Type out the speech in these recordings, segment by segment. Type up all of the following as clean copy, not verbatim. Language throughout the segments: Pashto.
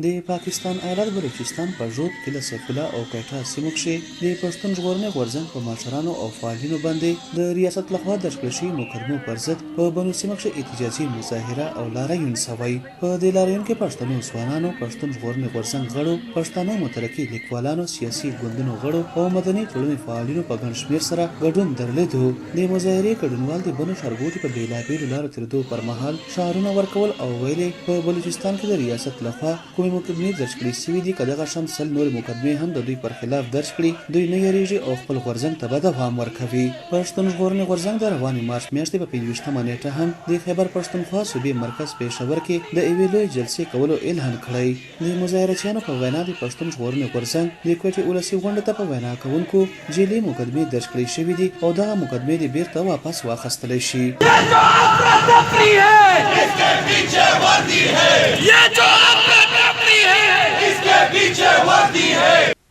د پاکستان ایالت بلوچستان په ژوب کې له سیف الله او کوټه سیمو کې د پښتون ژغورنې غورځنګ په مشرانو او فعالینو باندې د ریاست لخوا درج کړل شوي مقدمو پر ضد په بنو سیمو کې احتجاجي مظاهره او لاریون شوی. په دې لاریون کې پښتنو ځوانانو، پښتون ژغورنې غورځنګ غړو، پښتانه مترقي لیکوالانو، سیاسي ګوندونو غړو او مدني ټولنې فعالینو په ګڼ شمېر سره ګډون درلود. د مظاهرې ګډونوال د بنو ښارګوټي په بېلابېلو لارو تېرېدو پر مهال شعارونه ورکول او ویلې په بلوچستان کې د ریاست لخوا مقدمې درج کړي شوي دي، که دغه شان سل نورې مقدمې هم د دوی پر خلاف درج کړي، دوی نه یریږي او خپل غورځنګ ته به دوام ورکوي. پښتون ژغورنې غورځنګ د روانې مارچ میاشتې په 25مه نیټه هم د خیبر پښتونخوا صوبې مرکز پېښور کې د یوې لویې جلسې کولو اعلان کړی. د مظاهرچیانو په وینا د پښتون ژغورنې غورځنګ د کوټې ولسي غونډې ته په وینا کوونکو جعلي مقدمې درج کړي شوي دي او دغه مقدمې دې بیرته واپس واخیستلی شي.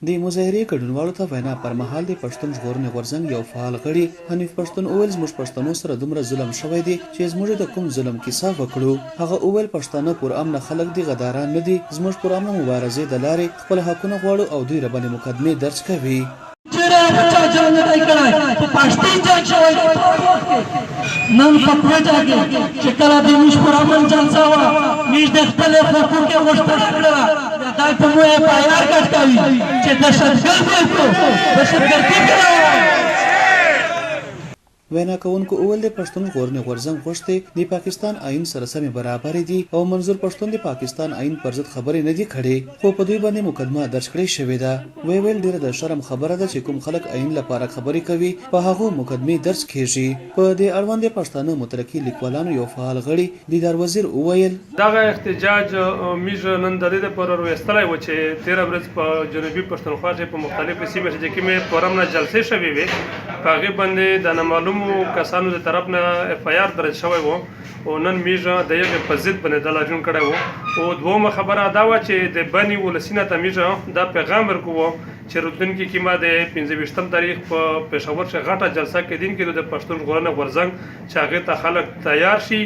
د مظاهرې ګډونوالو ته وینا پر مهال د پښتون ژغورنې غورځنګ یو فعال غړي حنیف پښتون وویل زموږ پښتنو سره دومره ظلم شوی دی چې زموږ د کوم ظلم کیسه وکړو. هغه وویل پښتانه پر امن خلک دي، غداران نه دي، زموږ پر امن مبارزې د لارې خپل حقونه غواړو او دوی ربانې مقدمې درج کوي. نن په کوټه کې چې کله د موږ پر امن جلسه وه، موږ د خپلې حقوقو غوښتنه کړله، دا ته مو یې پایار کټ کوي چې دهشتګرد یې کړو، دهشتګردي کړی. وینا کوونکو وویل د پښتون ژغورنې غورځنګ غوښتي د پاکستان آئین سره سمې برابرې دي او منظور پښتون د پاکستان آئین پر ضد خبرې نه دي کړې، خو په دوی باندې مقدمه درج کړې شوې ده. ویل ډیره د شرم خبره ده چې کوم خلک آئین لپاره خبرې کوي په هغو مقدمې درج کیږي. په دې اړوند د پښتانه مترقي لیکوالانو یو فعال غړي دیدار وزیر وویل دغه احتجاج میږ نن د دې لپاره راوستلی و چې 13 ورځ په جنوبي پښتونخوا کې په مختلفو سیمو کې کومې پرمنه جلسې شوې وې، په هغې باندې د نامعلومو کسانو د طرف نه FIR درج شوی و او نن میږ د یوې په ضد باندې د لاریون کړی و. او دویمه خبره دا وه چې د بني ولسینه ته میږ دا پیغام ورکوو چې راتلونکي کې ما د 25 تاریخ په پېښور کې غټه جلسه کېدین کې د پښتون ژغورنې غورځنګ چې هغې ته خلک تیار شي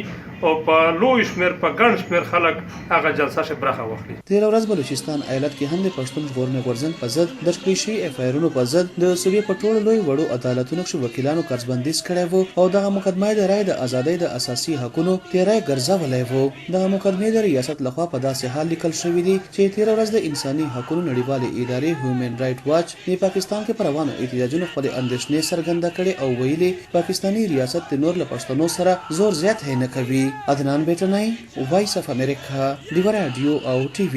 او په لوی شمېر په ګڼ شمېر خلک هغه جلسه شي برخه واخلي. تېره ورځ بلوچستان ایالت کې هم د پښتون ژغورنې غورځنګ په ضد درج کړي شوي FIR-ونو په ضد د صوبې په ټولو لوی وړو عدالتونو کښې وکیلانو قرضبندیز کړی و او دغه مقدمه د رایې د ازادۍ د اساسي حقونو تېری ګرځولی و. دغه مقدمې د ریاست لخوا په داسې حال لیکل شوي دي چې تېره ورځ د انساني حقونو نړیوالې ادارې هیومن رایټ واچ د پاکستان کې پر روانو احتجاجونو خپلې اندېښنې څرګنده کړې او ویلي پاکستاني ریاست د نور له پښتنو سره زور زیات نه کوي. عدنان بیټنی، وایس اف امریکا، دیوه راډیو او TV.